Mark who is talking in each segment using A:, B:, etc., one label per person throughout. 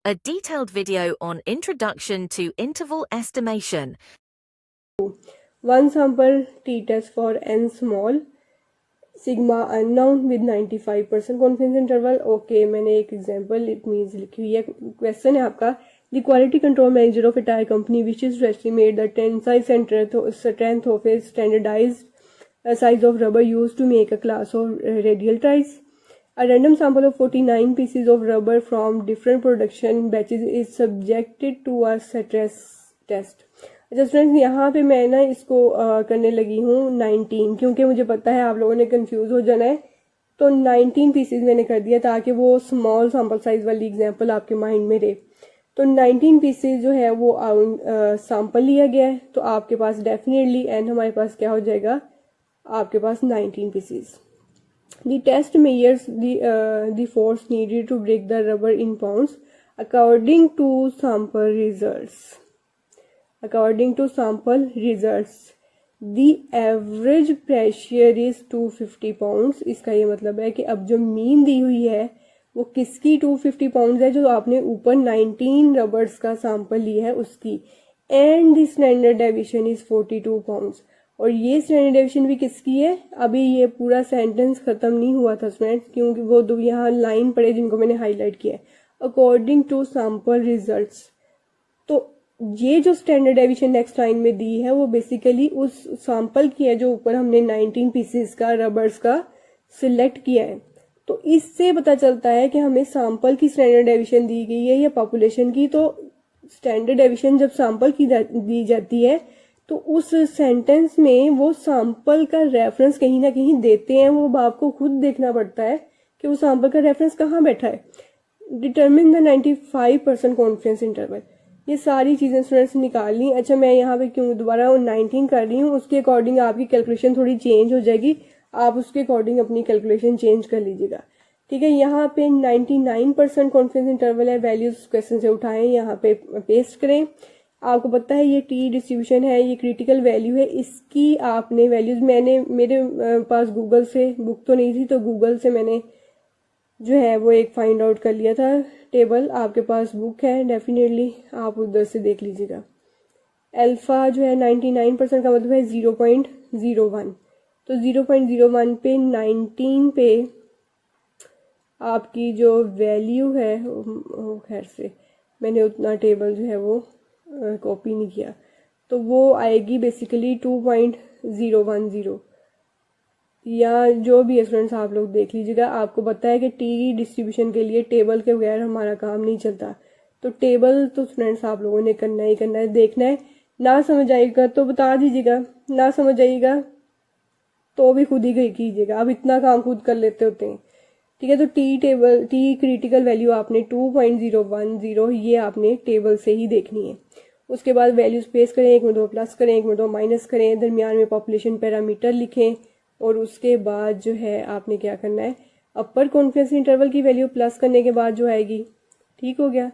A: A detailed video on Introduction to Interval Estimation.
B: One sample t-test for n small, sigma unknown with 95% confidence interval. Okay, मैंने एक example it means लिखी हुई है. Question है आपका, the quality control manager of a tire company wishes to estimate the tensile strength of a standardized size of rubber used to make a class of radial tires. A random sample of 49 pieces of rubber from different production batches is subjected to a stress test. अच्छा students, यहाँ पे मैं ना इसको करने लगी हूँ 19, क्योंकि मुझे पता है आप लोगों ने कंफ्यूज हो जाना है. तो 19 पीसेज मैंने कर दिया ताकि वो स्मॉल सैम्पल साइज वाली एग्जांपल आपके माइंड में रहे. तो 19 पीसेज जो है वो सैम्पल लिया गया है, तो आपके पास डेफिनेटली एंड हमारे पास क्या हो जाएगा, आपके पास 19 pieces. The test measures the force needed to break the rubber in pounds according to sample results. According to sample results, the average pressure is 250 pounds. इसका ये मतलब है कि अब जो मीन दी हुई है वो किसकी 250 पाउंड है, जो आपने ऊपर 19 रबर्स का सैंपल लिया है उसकी. And the standard deviation is 42 pounds. और ये स्टैंडर्ड डेविएशन भी किसकी है, अभी ये पूरा सेंटेंस खत्म नहीं हुआ था स्टूडेंट्स, क्योंकि वो दो यहाँ लाइन पड़े जिनको मैंने हाईलाइट किया है. अकॉर्डिंग टू सैंपल रिजल्ट्स, तो ये जो स्टैंडर्ड डेविएशन नेक्स्ट लाइन में दी है वो बेसिकली उस सैंपल की है जो ऊपर हमने 19 पीसेस का रबर्स का सिलेक्ट किया है. तो इससे पता चलता है कि हमें सैंपल की स्टैंडर्ड डेविएशन दी गई है या पॉपुलेशन की. तो स्टैंडर्ड डेविएशन जब सैंपल की दी जाती है तो उस सेंटेंस में वो सैंपल का रेफरेंस कहीं ना कहीं देते हैं. वो आपको खुद देखना पड़ता है कि वो सैंपल का रेफरेंस कहाँ बैठा है. Determine the 95% confidence interval. ये सारी चीज़ें स्टूडेंट्स निकाल ली. अच्छा, मैं यहाँ पे क्यों दोबारा 19 कर रही हूँ, उसके अकॉर्डिंग आपकी कैलकुलेशन थोड़ी चेंज हो जाएगी. आप उसके अकॉर्डिंग अपनी कैलकुलेशन चेंज कर लीजिएगा. ठीक है, यहाँ पे 99% कॉन्फिडेंस इंटरवल है. वैल्यूज क्वेश्चन से उठाएं, यहाँ पे पेस्ट करें. आपको पता है ये टी डिस्ट्रीब्यूशन है, ये क्रिटिकल वैल्यू है. इसकी आपने वैल्यूज, मैंने मेरे पास गूगल से बुक तो नहीं थी, तो गूगल से मैंने जो है वो एक फाइंड आउट कर लिया था टेबल. आपके पास बुक है, डेफिनेटली आप उधर से देख लीजिएगा. अल्फा जो है 99% का मतलब है 0.01. तो 0.01 पे 19 पे आपकी जो वैल्यू है, खैर से मैंने उतना टेबल जो है वो कॉपी नहीं किया, तो वो आएगी बेसिकली 2.010 या जो भी स्टूडेंट्स आप लोग देख लीजिएगा. आपको पता है कि टी डिस्ट्रीब्यूशन के लिए टेबल के बगैर हमारा काम नहीं चलता. तो टेबल तो स्टूडेंट्स आप लोगों ने करना ही करना है, देखना है. ना समझ आएगा तो बता दीजिएगा, ना समझ आएगा तो भी खुद ही कीजिएगा. अब इतना काम खुद कर लेते होते हैं. ठीक है, तो टी क्रिटिकल वैल्यू आपने 2.010 ये आपने टेबल से ही देखनी है. उसके बाद वैल्यूज पेस्ट करें, एक में दो प्लस करें, एक में दो माइनस करें, दरमियान में पॉपुलेशन पैरामीटर लिखें. और उसके बाद जो है आपने क्या करना है, अपर कॉन्फिडेंस इंटरवल की वैल्यू प्लस करने के बाद जो आएगी, ठीक हो गया.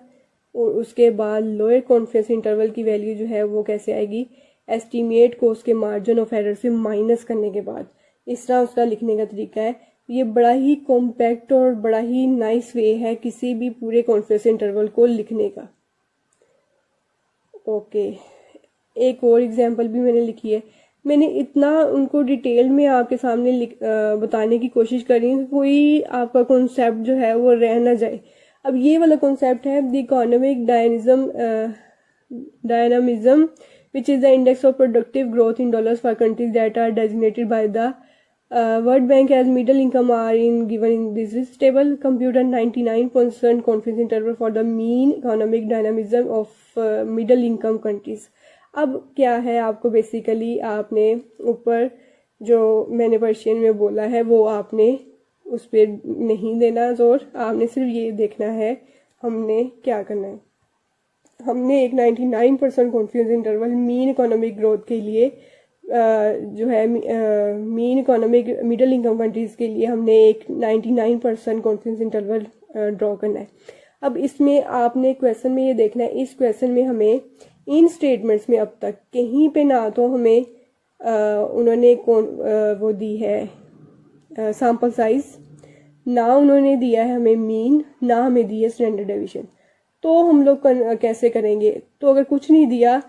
B: और उसके बाद लोअर कॉन्फिडेंस इंटरवल की वैल्यू जो है वो कैसे आएगी, एस्टीमेट को उसके मार्जिन ऑफ एरर से माइनस करने के बाद. इस तरह उसका लिखने का तरीका है. ये बड़ा ही कॉम्पैक्ट और बड़ा ही नाइस वे है किसी भी पूरे कॉन्फिडेंस इंटरवल को लिखने का. ओके, एक और एग्जांपल भी मैंने लिखी है. मैंने इतना उनको डिटेल में आपके सामने बताने की कोशिश करी कि कोई आपका कॉन्सेप्ट जो है वो रह ना जाए. अब ये वाला कॉन्सेप्ट है the economic dynamism which is the index of productive growth in dollars for countries that are designated by the World Bank as middle income are given in this table. Compute a 99% confidence interval for the mean economic dynamism of middle income countries. अब क्या है, आपको basically आपने ऊपर जो मैंने Persian में बोला है वो आपने उस पर नहीं देना जोर. आपने सिर्फ ये देखना है हमने क्या करना है. हमने एक 99% confidence interval mean economic growth के लिए जो है mean economic middle income countries के लिए हमने एक 99% कॉन्फिडेंस इंटरवल ड्रॉ करना है. अब इसमें आपने क्वेश्चन में ये देखना है, इस क्वेश्चन में हमें इन स्टेटमेंट्स में अब तक कहीं पे ना तो हमें उन्होंने वो दी है सैंपल साइज, ना उन्होंने दिया है हमें मीन, ना हमें दी है स्टैंडर्ड डेविएशन. तो हम लोग कैसे करेंगे? तो अगर कुछ नहीं दिया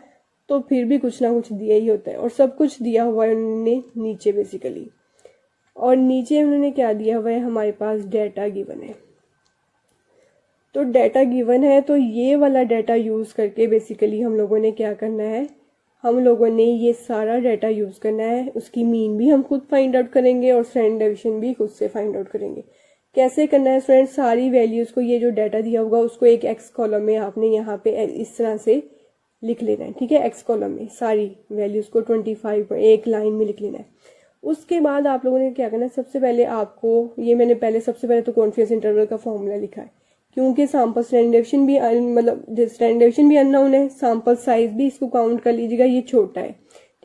B: तो फिर भी कुछ ना कुछ दिया ही होता है, और सब कुछ दिया हुआ है उन्होंने नीचे बेसिकली। और नीचे उन्होंने क्या दिया हुआ है, हमारे पास डेटा गिवन है। तो डेटा गिवन है तो ये वाला डेटा यूज़ करके बेसिकली हम लोगों ने क्या करना है, हम लोगों ने ये सारा डेटा यूज़ करना है। उसकी मीन भी हम खुद फाइंड आउट करेंगे और स्टैंडर्ड डेविएशन भी खुद से फाइंड आउट करेंगे। कैसे करना है फ्रेंड्स? सारी वैल्यूज़ को, ये जो डाटा दिया होगा उसको एक एक्स कॉलम में आपने यहाँ पे इस तरह से लिख लेना है, ठीक है। एक्स कॉलम में सारी वैल्यूज़ को 25 एक लाइन में लिख लेना है। उसके बाद आप लोगों ने क्या करना है, सबसे पहले आपको, ये मैंने पहले सबसे पहले तो कॉन्फिडेंस इंटरवल का फॉर्मूला लिखा है, क्योंकि सैंपल स्टैंडर्ड डेविएशन भी मतलब स्टैंडर्ड डेविएशन भी अननोन है, सैंपल साइज भी इसको काउंट कर लीजिएगा, ये छोटा है,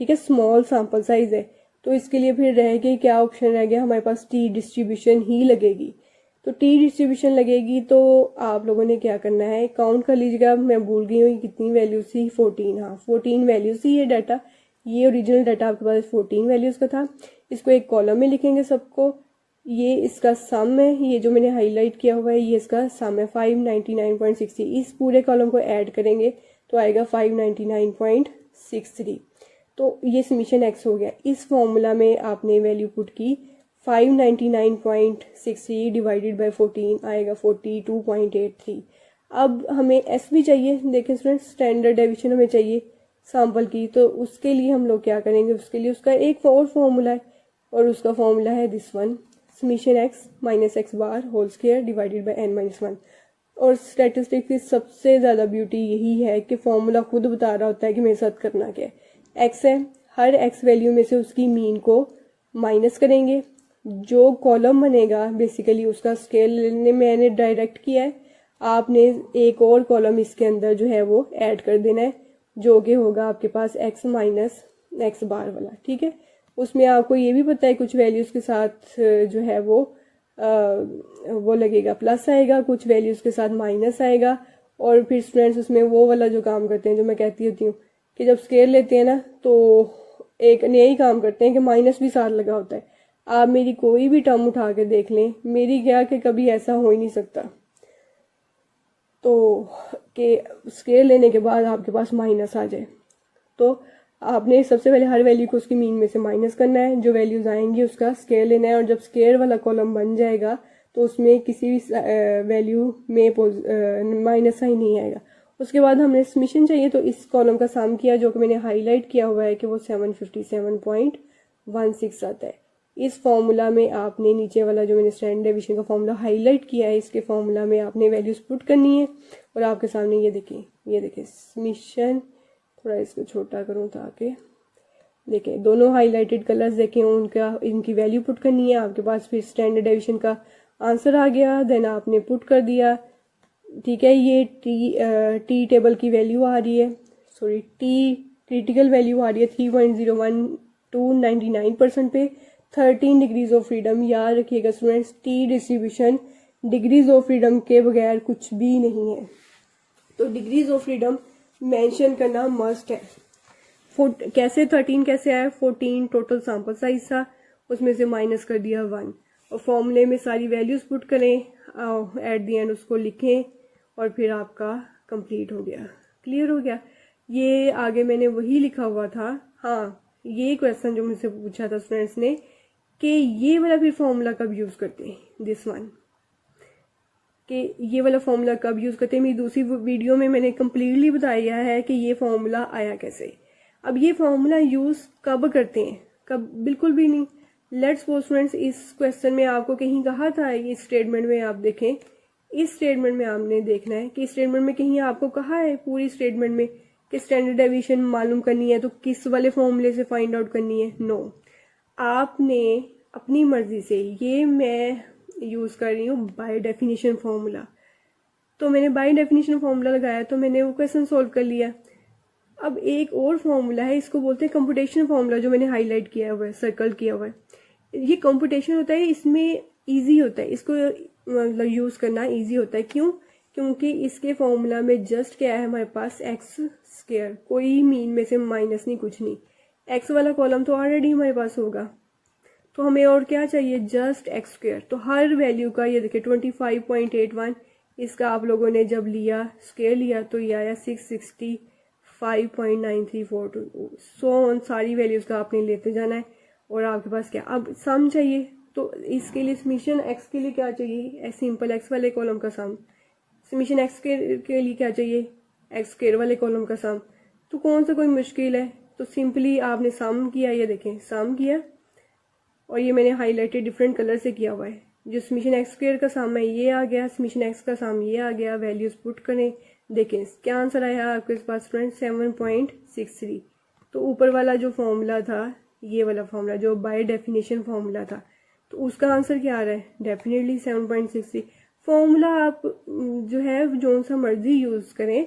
B: ठीक है, स्मॉल सैंपल साइज है। तो इसके लिए फिर रह गई क्या ऑप्शन रह गया हमारे पास, टी डिस्ट्रीब्यूशन ही लगेगी। तो टी डिस्ट्रीब्यूशन लगेगी तो आप लोगों ने क्या करना है, काउंट कर लीजिएगा। मैं भूल गई हूँ कितनी वैल्यूज थी, 14, हाँ 14 वैल्यूज थी ये डाटा। ये ओरिजिनल डाटा आपके पास 14 वैल्यूज का था। इसको एक कॉलम में लिखेंगे सबको। ये इसका सम है, ये जो मैंने हाईलाइट किया हुआ है ये इसका सम है 599.63। इस पूरे कॉलम को ऐड करेंगे तो आएगा 599.63। तो ये समीशन एक्स हो गया। इस फॉर्मूला में आपने वैल्यू पुट की 599.63 डिवाइडेड बाय 14 आएगा 42.83। अब हमें एस भी चाहिए, देखें स्टूडेंट्स, स्टैंडर्ड डेविएशन हमें चाहिए सैंपल की। तो उसके लिए हम लोग क्या करेंगे, उसके लिए उसका एक और फॉर्मूला है, और उसका फॉर्मूला है this one, summation x minus x bar whole square divided by n minus 1। और स्टैटिस्टिक्स की सबसे ज़्यादा ब्यूटी यही है कि फॉर्मूला खुद बता रहा होता है कि मेरे साथ करना क्या है। एक्स है, हर एक्स वैल्यू में से उसकी मीन को माइनस करेंगे, जो कॉलम बनेगा बेसिकली उसका स्केल मैंने डायरेक्ट किया है। आपने एक और कॉलम इसके अंदर जो है वो ऐड कर देना है, जो कि होगा आपके पास एक्स माइनस एक्स बार वाला, ठीक है। उसमें आपको ये भी पता है कुछ वैल्यूज के साथ जो है वो लगेगा प्लस आएगा, कुछ वैल्यूज के साथ माइनस आएगा। और फिर स्टूडेंट्स उसमें वो वाला जो काम करते हैं जो मैं कहती होती हूँ कि जब स्केल लेते हैं ना तो एक नया काम करते हैं कि माइनस भी साथ लगा होता है। आप मेरी कोई भी टर्म उठा के देख लें, मेरी क्या कि कभी ऐसा हो ही नहीं सकता तो कि स्केल लेने के बाद आपके पास माइनस आ जाए। तो आपने सबसे पहले हर वैल्यू को उसकी मीन में से माइनस करना है, जो वैल्यूज आएंगी उसका स्केल लेना है, और जब स्केल वाला कॉलम बन जाएगा तो उसमें किसी भी वैल्यू में माइनस साइन नहीं आएगा। उसके बाद हमें समीशन चाहिए, तो इस कॉलम का सम किया जो कि मैंने हाईलाइट किया हुआ है कि वो 757.16 आता है। इस फॉर्मूला में आपने नीचे वाला जो मैंने स्टैंडर्ड डेविएशन का फॉर्मूला हाईलाइट किया है, इसके फॉर्मूला में आपने वैल्यूज पुट करनी है। और आपके सामने ये देखें समीशन, थोड़ा इसको छोटा करूं ताकि देखें दोनों हाईलाइटेड कलर्स देखें, उनका इनकी वैल्यू पुट करनी है आपके पास। फिर स्टैंडर्ड डेविएशन का आंसर आ गया, देन आपने पुट कर दिया, ठीक है। ये टी टेबल की वैल्यू आ रही है, सॉरी टी क्रिटिकल वैल्यू आ रही है 3.01 to 99% पे 13 डिग्रीज ऑफ फ्रीडम। याद रखिएगा students, T distribution degrees of freedom के बगैर कुछ भी नहीं है, तो डिग्रीज ऑफ फ्रीडम मेंशन करना मस्ट है। कैसे 13 कैसे आया, 14 टोटल सैंपल साइज था, उसमें से माइनस कर दिया 1, और फॉर्मूले में सारी वैल्यूज पुट करें, एट द एंड उसको लिखें, और फिर आपका कंप्लीट हो गया, क्लियर हो गया। ये आगे मैंने वही लिखा हुआ था। हाँ, ये क्वेश्चन जो मुझसे पूछा था स्टूडेंट्स ने कि ये वाला फिर फॉर्मूला कब यूज करते हैं, दिस वन, कि ये वाला फॉर्मूला कब यूज करते हैं। मेरी दूसरी वीडियो में मैंने कम्प्लीटली बताया है कि ये फॉर्मूला आया कैसे। अब ये फॉर्मूला यूज कब करते हैं, कब, बिल्कुल भी नहीं। लेट्स सपोज स्टूडेंट्स, इस क्वेश्चन में आपको कहीं कहा था, इस स्टेटमेंट में आप देखें, इस स्टेटमेंट में आपने देखना है कि स्टेटमेंट में कहीं आपको कहा है पूरी स्टेटमेंट में कि स्टैंडर्ड डेविएशन मालूम करनी है तो किस वाले फॉर्मूले से फाइंड आउट करनी है। नो, आपने अपनी मर्जी से, ये मैं यूज कर रही हूँ बाय डेफिनेशन फॉर्मूला, तो मैंने बाय डेफिनेशन फॉर्मूला लगाया तो मैंने वो क्वेश्चन सोल्व कर लिया। अब एक और फॉर्मूला है, इसको बोलते हैं कंप्यूटेशन फॉर्मूला, जो मैंने हाईलाइट किया हुआ है, सर्कल किया हुआ है। ये कंप्यूटेशन होता है, इसमें इजी होता है, इसको मतलब यूज करना इजी होता है। क्यों? क्योंकि इसके फॉर्मूला में जस्ट क्या है हमारे पास, एक्स स्क्वायर, कोई मीन में से माइनस नहीं, कुछ नहीं। एक्स वाला कॉलम तो ऑलरेडी हमारे पास होगा, तो हमें और क्या चाहिए, जस्ट एक्स स्क्वायर। तो हर वैल्यू का ये देखिए 25.81, इसका आप लोगों ने जब लिया स्क्वायर लिया तो ये आया 665.9342। सो ऑन सारी वैल्यूज़ का आपने लेते जाना है। और आपके पास क्या, अब सम चाहिए, तो इसके लिए समीशन एक्स के लिए क्या चाहिए, सिंपल एक्स वाले कॉलम का सम। समीशन एक्स के लिए क्या चाहिए, एक्स स्क्वायर वाले कॉलम का सम। तो कौन सा कोई मुश्किल है, तो सिंपली आपने सम किया, ये देखें सम किया, और ये मैंने हाईलाइटेड डिफरेंट कलर से किया हुआ है। जो समीशन एक्स स्क्वायर का सम है ये आ गया, समीशन एक्स का सम ये आ गया, वैल्यूज पुट करें, देखें क्या आंसर आया आपके पास फ्रेंड, 7.63। तो ऊपर वाला जो फॉर्मूला था, ये वाला फॉर्मूला जो बाय डेफिनेशन फॉर्मूला था, तो उसका आंसर क्या आ रहा है, डेफिनेटली 7.63। फॉर्मूला आप जो है जो सा मर्जी यूज करें,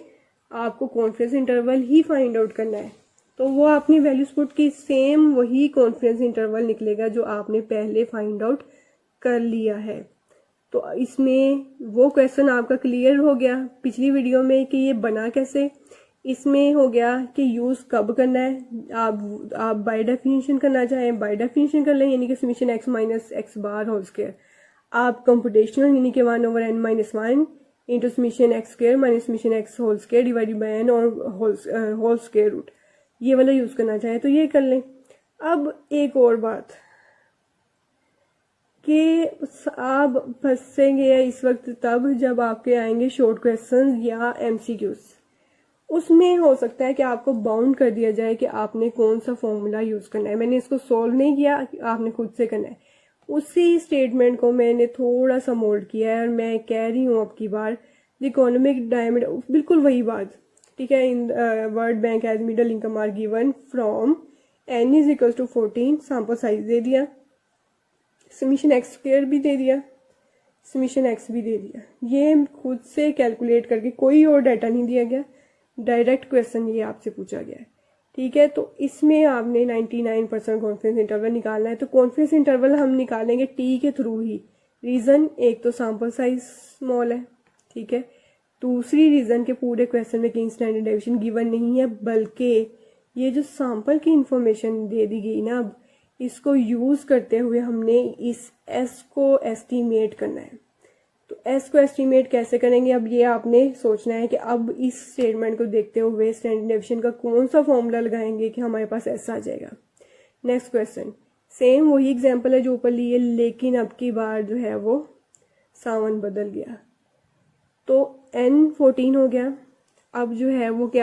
B: आपको कॉन्फिडेंस इंटरवल ही फाइंड आउट करना है। तो वो आपने वैल्यूज पुट की, सेम वही कॉन्फिडेंस इंटरवल निकलेगा जो आपने पहले फाइंड आउट कर लिया है। तो इसमें वो क्वेश्चन आपका क्लियर हो गया पिछली वीडियो में कि ये बना कैसे। इसमें हो गया कि यूज कब करना है, आप बाय डेफिनेशन करना चाहें बाय डेफिनेशन कर लें, यानी कि summation x minus x bar whole square. आप कंप्यूटेशनल यानी कि 1/n-1 into summation x square minus summation x whole square divided by n और होल स्क्वायर रूट, ये वाला यूज करना चाहें तो ये कर लें। अब एक और बात कि आप फंसेंगे इस वक्त तब जब आपके आएंगे शॉर्ट क्वेश्चन या एमसीक्यूज। उसमें हो सकता है कि आपको बाउंड कर दिया जाए कि आपने कौन सा फॉर्मूला यूज करना है। मैंने इसको सॉल्व नहीं किया, आपने खुद से करना है। उसी स्टेटमेंट को मैंने थोड़ा सा मोल्ड किया है और मैं कह रही हूँ अब की बार इकोनॉमिक डायमीटर, बिल्कुल वही बात, ठीक है। In World Bank as middle income are given from n is equal to 14, sample size दे दिया, समीशन एक्स स्क्वायर भी दे दिया, समीशन एक्स भी दे दिया। ये खुद से कैलकुलेट करके, कोई और डाटा नहीं दिया गया, डायरेक्ट क्वेश्चन ये आपसे पूछा गया है, ठीक है। तो इसमें आपने 99% कॉन्फिडेंस इंटरवल निकालना है। तो कॉन्फिडेंस इंटरवल हम निकालेंगे टी के थ्रू ही। रीज़न एक तो सैंपल साइज स्मॉल है, ठीक है। दूसरी रीज़न के पूरे क्वेश्चन में कहीं स्टैंडर्ड डेविएशन गिवन नहीं है, बल्कि ये जो सैंपल की इंफॉर्मेशन दे दी गई ना, अब इसको यूज़ करते हुए हमने इस एस को एस्टीमेट करना है। तो एस को एस्टीमेट कैसे करेंगे, अब ये आपने सोचना है कि अब इस स्टेटमेंट को देखते हुए स्टैंडर्ड डेविएशन का कौन सा फॉर्मूला लगाएंगे कि हमारे पास एस आ जाएगा। नेक्स्ट क्वेश्चन, सेम वही एग्जांपल है जो ऊपर लिए, लेकिन अब की बार जो है वो सावन बदल गया। तो n 14 हो गया। अब जो है वो क्या